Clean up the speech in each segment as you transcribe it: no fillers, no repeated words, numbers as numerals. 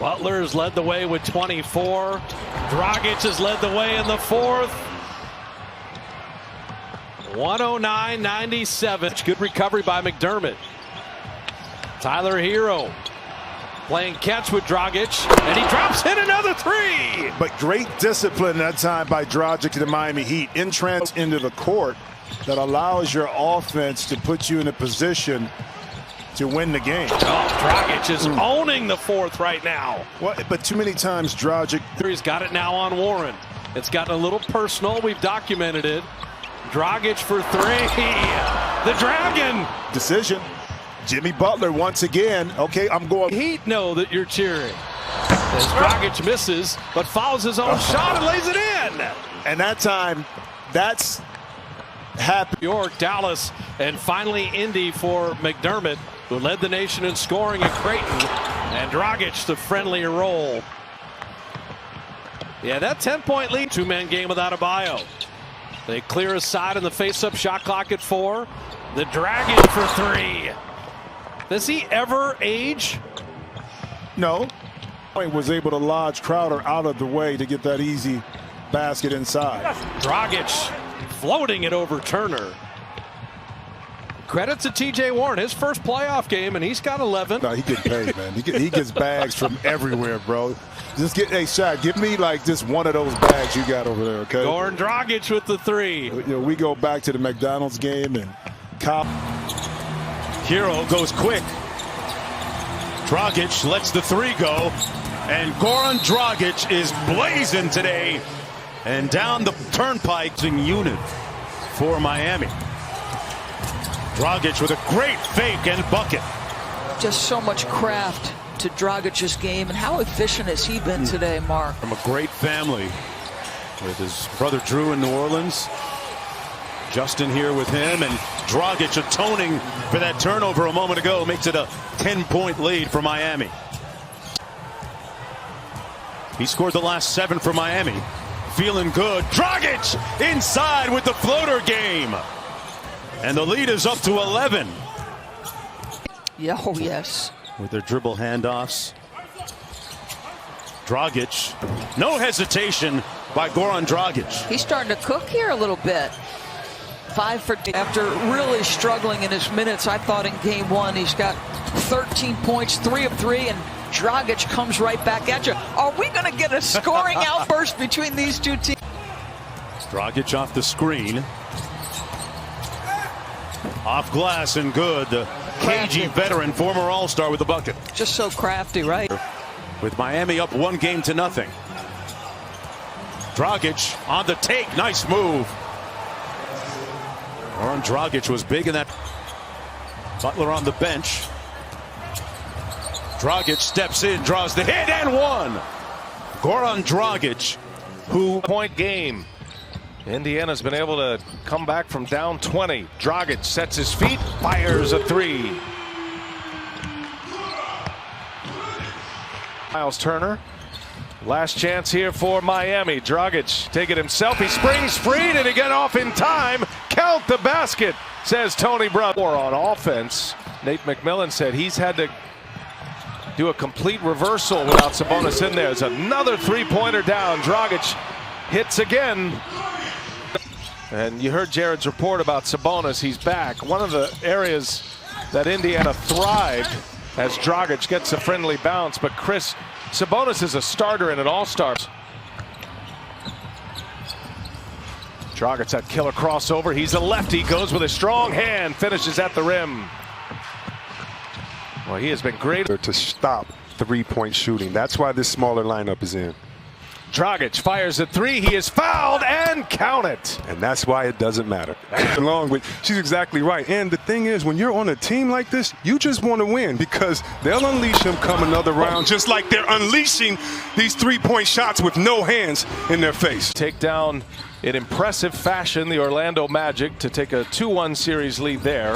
Butler has led the way with 24. Dragic has led the way in the fourth. 109-97. Good recovery by McDermott. Tyler Hero playing catch with Dragic, and he drops in another three. But great discipline that time by Dragic to the Miami Heat. Entrance into the court that allows your offense to put you in a position to win the game. Oh, Dragic is owning the fourth right now. Well, but too many times Dragic. He's got it now on Warren. It's gotten a little personal. We've documented it. Dragic for three. The Dragon. Decision. Jimmy Butler once again. Okay, I'm going. Heat know that you're cheering. As Dragic misses, but fouls his own shot and lays it in. And that time, that's happy. York, Dallas, and finally Indy for McDermott, who led the nation in scoring at Creighton. And Dragic, the friendlier role. Yeah, that 10-point lead. Two-man game without a bio. They clear his side in the face-up, shot clock at 4. The Dragon for 3. Does he ever age? No. He was able to lodge Crowder out of the way to get that easy basket inside. Dragic floating it over Turner. Credit to T.J. Warren, his first playoff game, and he's got 11. No, he gets paid, man. He gets bags from everywhere, bro. Just get a shot. Give me like just one of those bags you got over there, okay? Goran Dragic with the 3. You know, we go back to the McDonald's game and Cop. Hero goes quick. Dragic lets the 3 go. And Goran Dragic is blazing today. And down the turnpike unit for Miami. Dragic with a great fake and bucket. Just so much craft to Dragic's game, and how efficient has he been today, Mark? From a great family with his brother Drew in New Orleans. Justin here with him, and Dragic atoning for that turnover a moment ago makes it a 10-point lead for Miami. He scored the last 7 for Miami. Feeling good. Dragic inside with the floater game. And the lead is up to 11. Yeah, oh yes. With their dribble handoffs. Dragic. No hesitation by Goran Dragic. He's starting to cook here a little bit. 5 for after really struggling in his minutes. I thought in game 1 he's got 13 points, 3 of 3, and Dragic comes right back at you. Are we going to get a scoring outburst between these two teams? Dragic off the screen. Off glass and good. The cagey veteran, former All-Star with the bucket. Just so crafty, right? With Miami up 1-0. Dragic on the take. Nice move. Goran Dragic was big in that. Butler on the bench. Dragic steps in, draws the hit, and 1. Goran Dragic, who point game. Indiana's been able to come back from down 20. Dragic sets his feet, fires a 3. Miles Turner. Last chance here for Miami. Dragic take it himself. He springs free to get off in time. Count the basket, says Tony Brown. On offense, Nate McMillan said he's had to do a complete reversal without Sabonis in there. There's another 3-pointer down. Dragic hits again. And you heard Jared's report about Sabonis. He's back. One of the areas that Indiana thrived as Dragic gets a friendly bounce. But Chris, Sabonis is a starter and an all-stars. Dragic, that killer crossover. He's a lefty, goes with a strong hand, finishes at the rim. Well, he has been great to stop 3-point shooting. That's why this smaller lineup is in. Dragic fires a 3. He is fouled, and count it. And that's why it doesn't matter. Along with, she's exactly right. And the thing is, when you're on a team like this, you just want to win because they'll unleash him come another round, just like they're unleashing these 3-point shots with no hands in their face. Take down in impressive fashion the Orlando Magic to take a 2-1 series lead there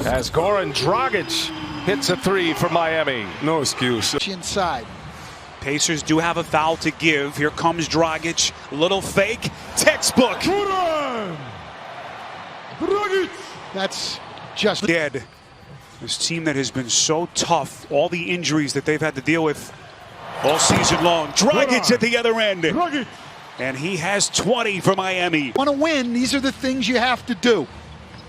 as Goran Dragic hits a 3 for Miami. No excuse. Inside. Pacers do have a foul to give. Here comes Dragic. Little fake. Textbook. Dragic. That's just dead. This team that has been so tough, all the injuries that they've had to deal with all season long. Dragic at the other end. And he has 20 for Miami. Want to win, these are the things you have to do.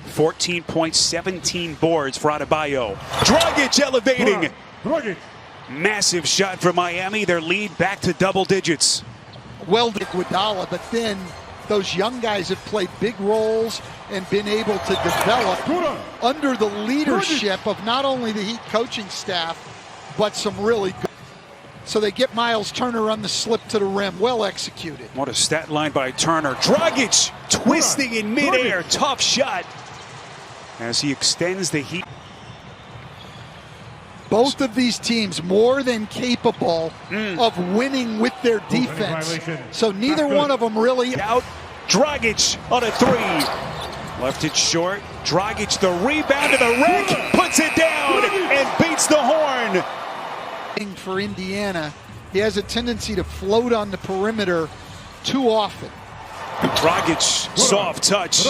14 points, 17 boards for Adebayo. Dragic elevating. Massive shot for Miami. Their lead back to double digits. Well, Iguodala, but then those young guys have played big roles and been able to develop under the leadership of not only the Heat coaching staff, but some really good. So they get Miles Turner on the slip to the rim. Well executed. What a stat line by Turner. Dragic twisting in midair. Tough shot as he extends the Heat. Both of these teams more than capable of winning with their defense. So neither one of them really out. Dragic on a three. Left it short. Dragic the rebound to the rack. Puts it down and beats the horn. For Indiana, he has a tendency to float on the perimeter too often. Dragic, soft touch.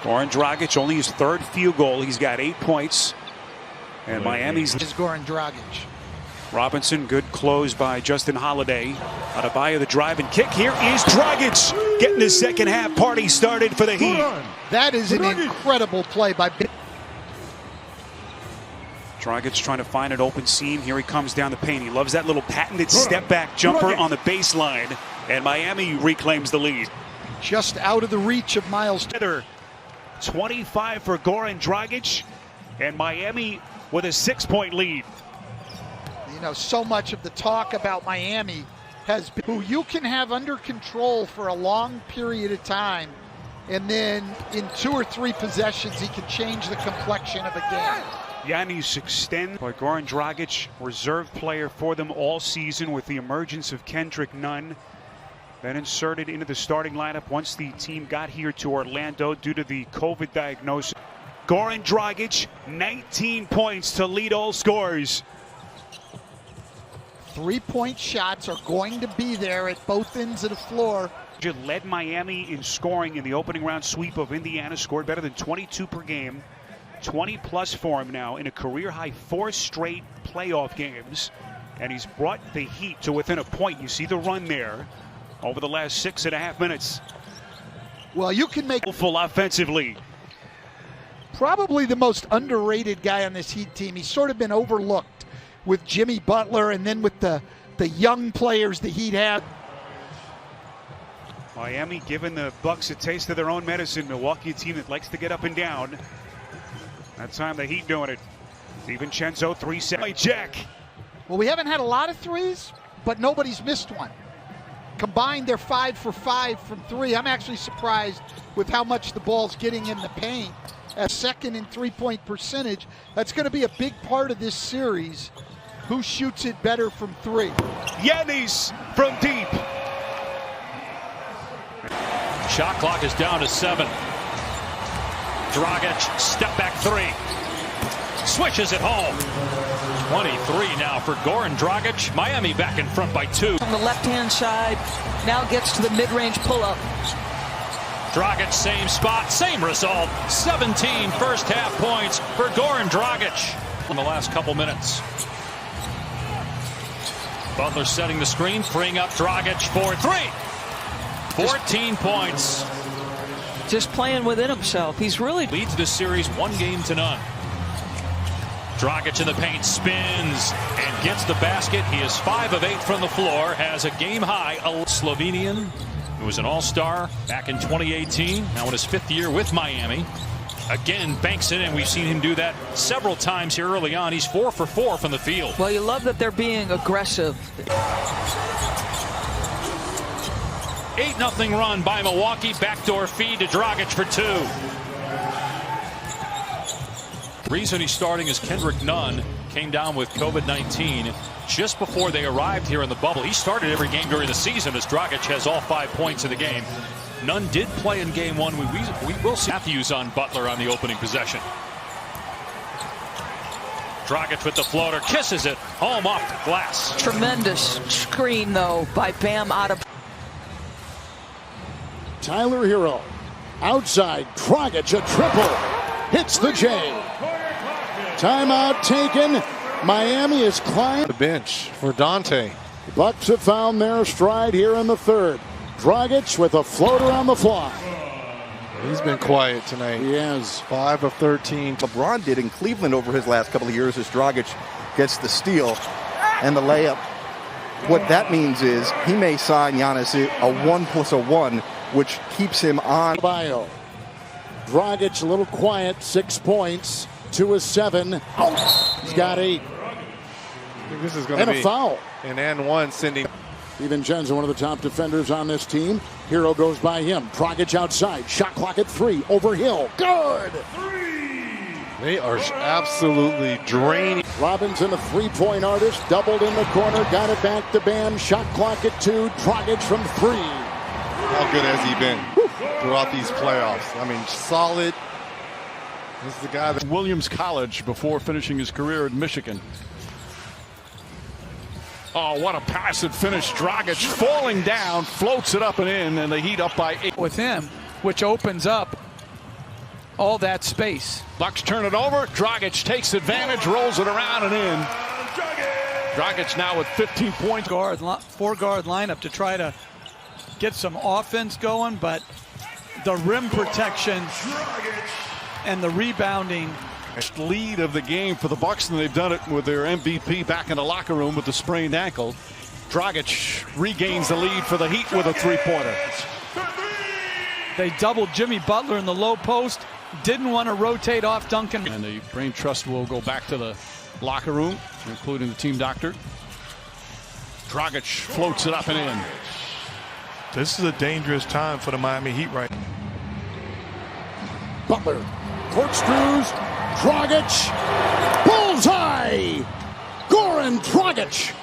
Goran Dragic, only his third field goal. He's got 8 points. And Miami's is Goran Dragic. Robinson, good close by Justin Holiday. Adebayo the drive and kick. Here is Dragic getting the second half party started for the Heat. That is an incredible play by Dragic trying to find an open seam. Here he comes down the paint. He loves that little patented step back jumper on the baseline. And Miami reclaims the lead. Just out of the reach of Miles. 25 for Goran Dragic. And Miami with a 6-point lead. You know, so much of the talk about Miami has been who you can have under control for a long period of time. And then in 2 or 3 possessions, he can change the complexion of a game. Giannis extend by Goran Dragic, reserve player for them all season with the emergence of Kendrick Nunn. Then inserted into the starting lineup once the team got here to Orlando due to the COVID diagnosis. Goran Dragic, 19 points to lead all scores. 3-point shots are going to be there at both ends of the floor. Led Miami in scoring in the opening round sweep of Indiana, scored better than 22 per game. 20 plus for him now in a career high 4 straight playoff games. And he's brought the Heat to within a point. You see the run there over the last 6.5 minutes. Well, you can make full offensively. Probably the most underrated guy on this Heat team. He's sort of been overlooked with Jimmy Butler and then with the young players the Heat have. Miami giving the Bucks a taste of their own medicine. Milwaukee, a team that likes to get up and down. That time the Heat doing it. DiVincenzo, 3-7. Jack. Well, we haven't had a lot of threes, but nobody's missed one. Combined, they're 5 for 5 from 3. I'm actually surprised with how much the ball's getting in the paint. At second in 3-point percentage, that's going to be a big part of this series. Who shoots it better from 3? Giannis from deep. Shot clock is down to 7. Dragic, step back 3. Swishes it home. 23 now for Goran Dragic. Miami back in front by 2. On the left-hand side, now gets to the mid-range pull-up. Dragic, same spot, same result. 17 first half points for Goran Dragic in the last couple minutes. Butler setting the screen, freeing up Dragic for 3. 14 points. Just playing within himself. He's really leads this series 1-0. Dragic in the paint, spins and gets the basket. He is 5 of 8 from the floor, has a game high. Slovenian, who was an all-star back in 2018, now in his 5th year with Miami. Again, banks it in. We've seen him do that several times here early on. He's 4 for 4 from the field. Well, you love that they're being aggressive. 8-0 run by Milwaukee. Backdoor feed to Dragic for 2. Reason he's starting is Kendrick Nunn came down with COVID-19 just before they arrived here in the bubble. He started every game during the season as Dragic has all 5 points in the game. Nunn did play in game 1. We will see Matthews on Butler on the opening possession. Dragic with the floater, kisses it home off the glass. Tremendous screen though by Bam Adebayo. Tyler Hero outside. Dragic a triple. Hits the J. Timeout taken Miami is climbing. The bench for Dante. Bucks have found their stride here in the third. Dragic with a floater on the fly. He's been quiet tonight. He has 5 of 13. LeBron did in Cleveland over his last couple of years as Dragic gets the steal and the layup. What that means is he may sign Giannis a 1+1, which keeps him on. Bio. Dragic a little quiet, 6 points, 2 of 7. Oh, he's got 8. I think this is going to be a foul. An and one sending. DiVincenzo, one of the top defenders on this team. Hero goes by him. Dragic outside. Shot clock at 3. Over Hill. Good. They are absolutely draining. Robinson, a three-point artist, doubled in the corner, got it back to Bam. Shot clock at 2. Dragic from 3. How good has he been throughout these playoffs? I mean, solid. This is the guy that Williams College before finishing his career at Michigan. Oh, what a pass and finish. Dragic falling down, floats it up and in, and the Heat up by 8. With him, which opens up all that space. Bucks turn it over. Dragic takes advantage, rolls it around and in. Dragic now with 15 points. Four-guard lineup to try to get some offense going, but the rim protection and the rebounding. Lead of the game for the Bucks, and they've done it with their MVP back in the locker room with the sprained ankle. Dragic regains the lead for the Heat with a three-pointer. They doubled Jimmy Butler in the low post. Didn't want to rotate off Duncan. And the brain trust will go back to the locker room, including the team doctor. Dragic floats it up and in. This is a dangerous time for the Miami Heat right now. Butler corkscrews. Dragic. Bullseye. Goran Dragic.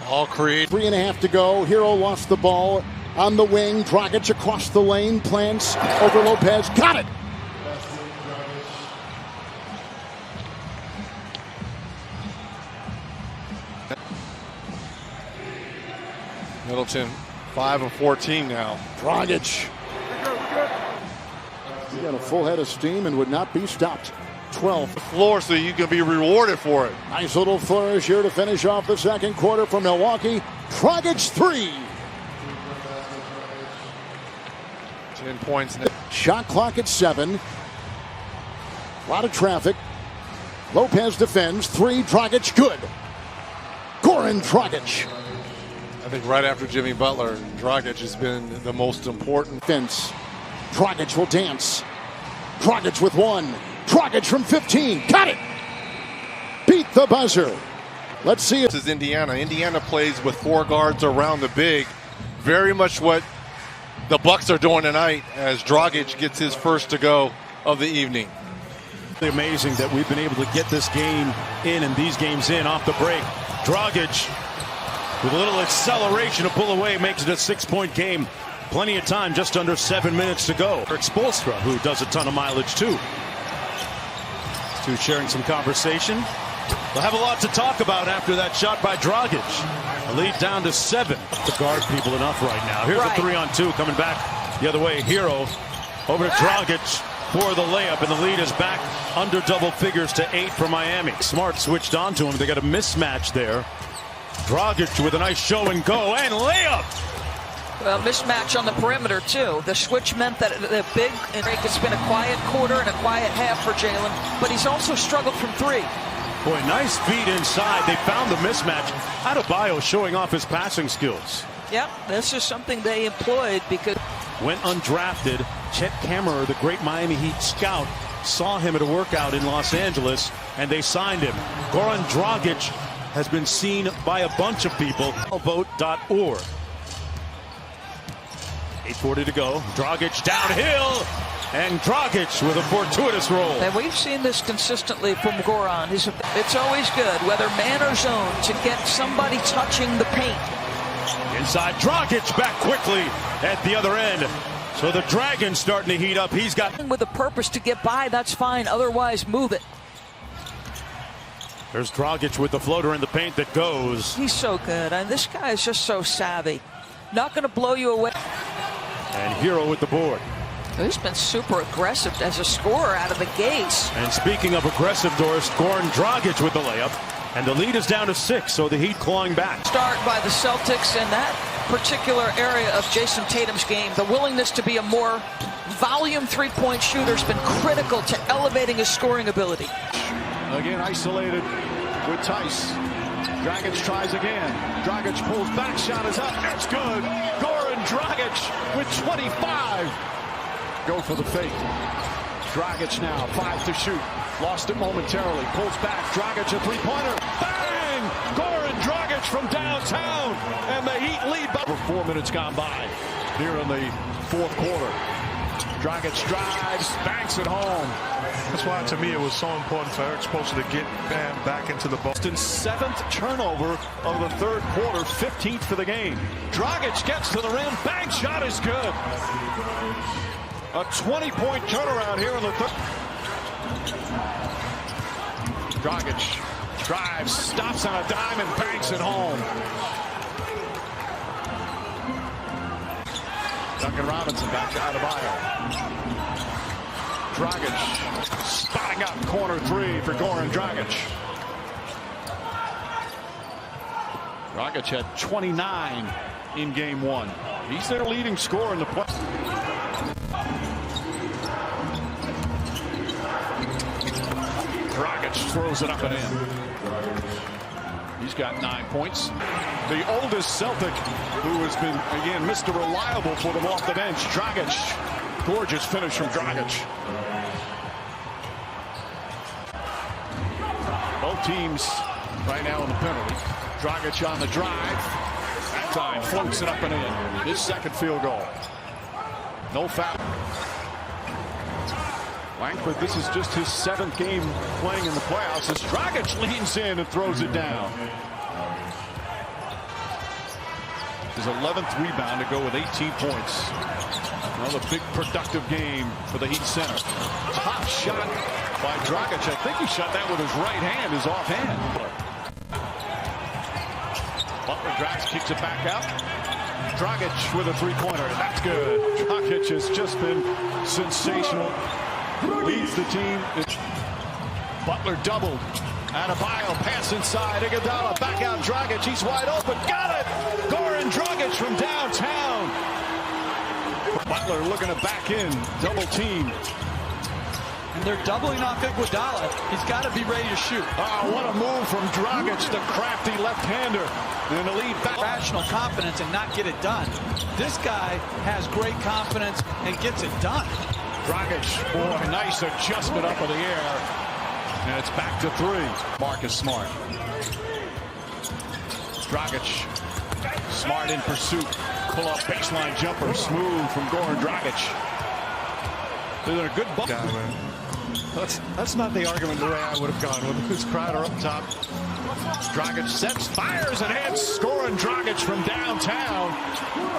all create. 3.5 to go. Hero lost the ball on the wing. Dragic across the lane. Plants over Lopez. Got it. Middleton, 5 of 14 now. Dragic. He got a full head of steam and would not be stopped. 12. Floor so you can be rewarded for it. Nice little flourish here to finish off the second quarter for Milwaukee. Dragic 3. 10 points now. Shot clock at 7. A lot of traffic. Lopez defends. 3. Dragic good. Goran Dragic. I think right after Jimmy Butler, Dragic has been the most important. Fence. Dragic will dance. Dragic with 1. Dragic from 15. Got it. Beat the buzzer. Let's see it. This is Indiana. Indiana plays with 4 guards around the big. Very much what the Bucks are doing tonight as Dragic gets his first to go of the evening. Amazing that we've been able to get this game in and these games in off the break. Dragic with a little acceleration to pull away makes it a 6-point game. Plenty of time, just under 7 minutes to go. Spolstra, who does a ton of mileage too. Two sharing some conversation. They'll have a lot to talk about after that shot by Dragic. The lead down to 7. To guard people enough right now. Here's a 3-on-2 coming back the other way. Hero over to Dragic for the layup, and the lead is back under double figures to 8 for Miami. Smart switched on to him. They got a mismatch there. Dragic with a nice show and go and layup. Well, mismatch on the perimeter, too. The switch meant that the big break. It's been a quiet quarter and a quiet half for Jalen, but he's also struggled from 3. Boy, nice feed inside. They found the mismatch. Adebayo showing off his passing skills. Yep, this is something they employed because... Went undrafted. Chet Kammerer, the great Miami Heat scout, saw him at a workout in Los Angeles, and they signed him. Goran Dragic has been seen by a bunch of people. Vote.org. 8:40 to go. Dragic downhill, and Dragic with a fortuitous roll. And we've seen this consistently from Goran. It's always good, whether man or zone, to get somebody touching the paint. Inside, Dragic back quickly at the other end. So the Dragon's starting to heat up. He's got... With a purpose to get by, that's fine. Otherwise, move it. There's Dragic with the floater in the paint that goes. He's so good. And this guy is just so savvy. Not going to blow you away. And Hero with the board. He's been super aggressive as a scorer out of the gates. And speaking of aggressive, Doris, Goran Dragic with the layup. And the lead is down to 6, so the Heat clawing back. Start by the Celtics in that particular area of Jason Tatum's game. The willingness to be a more volume three-point shooter has been critical to elevating his scoring ability. Again isolated with Tice. Dragic tries again. Dragic pulls back, shot is up. That's good. Goran Dragic with 25. Go for the fake. Dragic now, 5 to shoot. Lost it momentarily. Pulls back. Dragic a three-pointer. Bang! Goran Dragic from downtown. And the Heat lead by 4 minutes gone by here in the fourth quarter. Dragic drives, banks it home. That's why, to me, it was so important for Eric Spoelstra to get Bam back into the ball. Boston's 7th turnover of the third quarter, 15th for the game. Dragic gets to the rim, bang shot is good. A 20-point turnaround here in the third. Dragic drives, stops on a dime and banks it home. Duncan Robinson back to Adebayo. Dragic spotting up corner three for Goran Dragic. Dragic had 29 in game one. He's their leading scorer in the play. Dragic throws it up and in. He's got 9 points. The oldest Celtic who has been, again, Mr. Reliable for them off the bench. Dragic. Gorgeous finish from Dragic. Both teams right now in the penalty. Dragic on the drive. That time floats it up and in. His second field goal. No foul. Langford, this is just his 7th game playing in the playoffs as Dragic leans in and throws it down. His 11th rebound to go with 18 points. Another big productive game for the Heat center. Top shot by Dragic. I think he shot that with his right hand, his offhand. Butler drives, kicks it back out. Dragic with a three-pointer. That's good. Dragic has just been sensational. Leads the team. Butler doubled. Adebayo pass inside. Iguodala back out. Dragic. He's wide open. Got it. Goran Dragic from downtown. Butler looking to back in. Double team. And they're doubling off Iguodala. He's got to be ready to shoot. Oh, what a move from Dragic, the crafty left-hander. And the lead back. Rational confidence and not get it done. This guy has great confidence and gets it done. Dragic, boy, nice adjustment up in the air. And it's back to 3. Marcus Smart. Dragic, Smart in pursuit. Pull up baseline jumper, smooth from Goran Dragic. They're a good ball. That's not the argument the way I would have gone with Chris Crowder up top. Dragic sets, fires, and hits. Goran Dragic from downtown.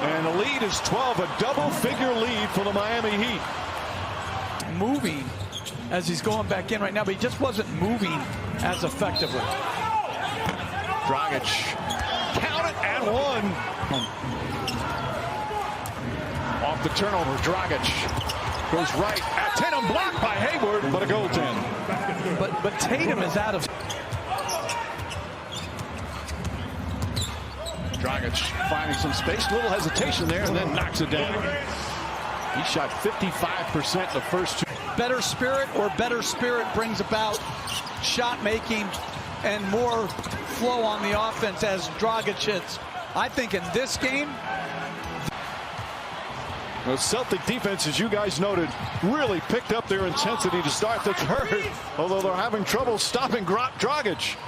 And the lead is 12, a double-figure lead for the Miami Heat. Moving as he's going back in right now, but he just wasn't moving as effectively. Dragic, count it, and one. Off the turnover, Dragic goes right at Tatum, blocked by Hayward, but a goaltend. But Tatum is out of. Dragic finding some space, little hesitation there, and then knocks it down. He shot 55% the first 2. Better spirit brings about shot making and more flow on the offense as Dragic hits. I think in this game, the Celtic defense, as you guys noted, really picked up their intensity to start the third, although they're having trouble stopping Dragic.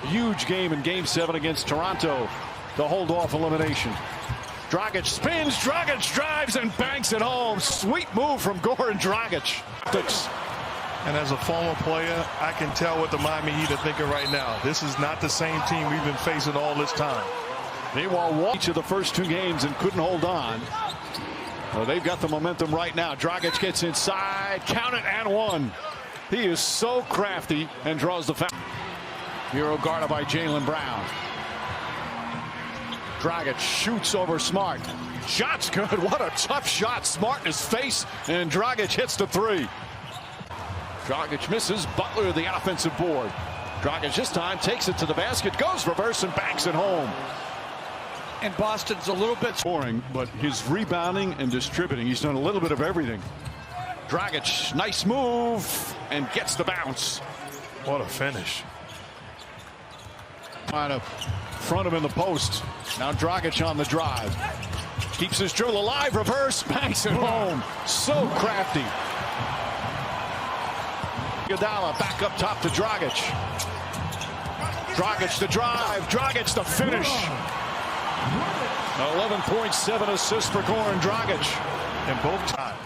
Huge game in Game 7 against Toronto to hold off elimination. Dragic spins, Dragic drives and banks it home. Sweet move from Goran Dragic. And as a former player, I can tell what the Miami Heat are thinking right now. This is not the same team we've been facing all this time. Meanwhile, each of the first 2 games and couldn't hold on. Well, they've got the momentum right now. Dragic gets inside, count it, and one. He is so crafty and draws the foul. Hero guarded by Jaylen Brown. Dragic shoots over Smart. Shot's good. What a tough shot. Smart in his face, and Dragic hits the three. Dragic misses. Butler the offensive board. Dragic this time takes it to the basket, goes reverse and banks it home. And Boston's a little bit scoring, but his rebounding and distributing, he's done a little bit of everything. Dragic, nice move, and gets the bounce. What a finish. Trying to front him in the post. Now Dragic on the drive. Keeps his dribble alive, reverse, banks it home. So crafty. Iguodala back up top to Dragic. Dragic the drive, Dragic the finish. 11.7 assists for Goran Dragic. In both times.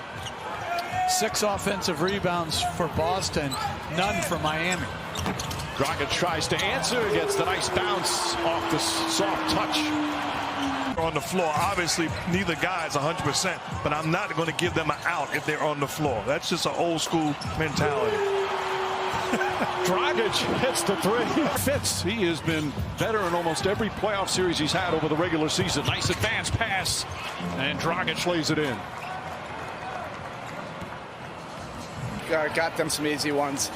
6 offensive rebounds for Boston, none for Miami. Dragic tries to answer, gets the nice bounce off the soft touch. On the floor, obviously neither guy is 100%, but I'm not going to give them an out if they're on the floor. That's just an old school mentality. Dragic hits the three. Fits. He has been better in almost every playoff series he's had over the regular season. Nice advance pass, and Dragic lays it in. Got them some easy ones.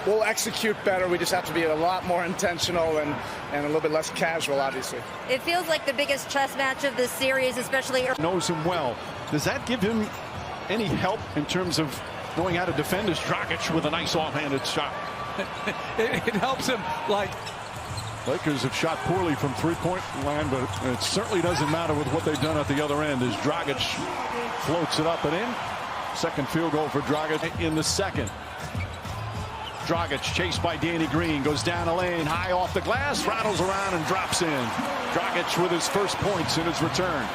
We'll execute better. We just have to be a lot more intentional and a little bit less casual, obviously. It feels like the biggest chess match of this series, especially. Knows him well. Does that give him any help in terms of knowing how to defend his Dragic with a nice offhanded shot? It helps him. Like, Lakers have shot poorly from three-point line, but it certainly doesn't matter with what they've done at the other end as Dragic floats it up and in. Second field goal for Dragic in the second. Dragic chased by Danny Green, goes down a lane, high off the glass, rattles around and drops in. Dragic with his first points in his return.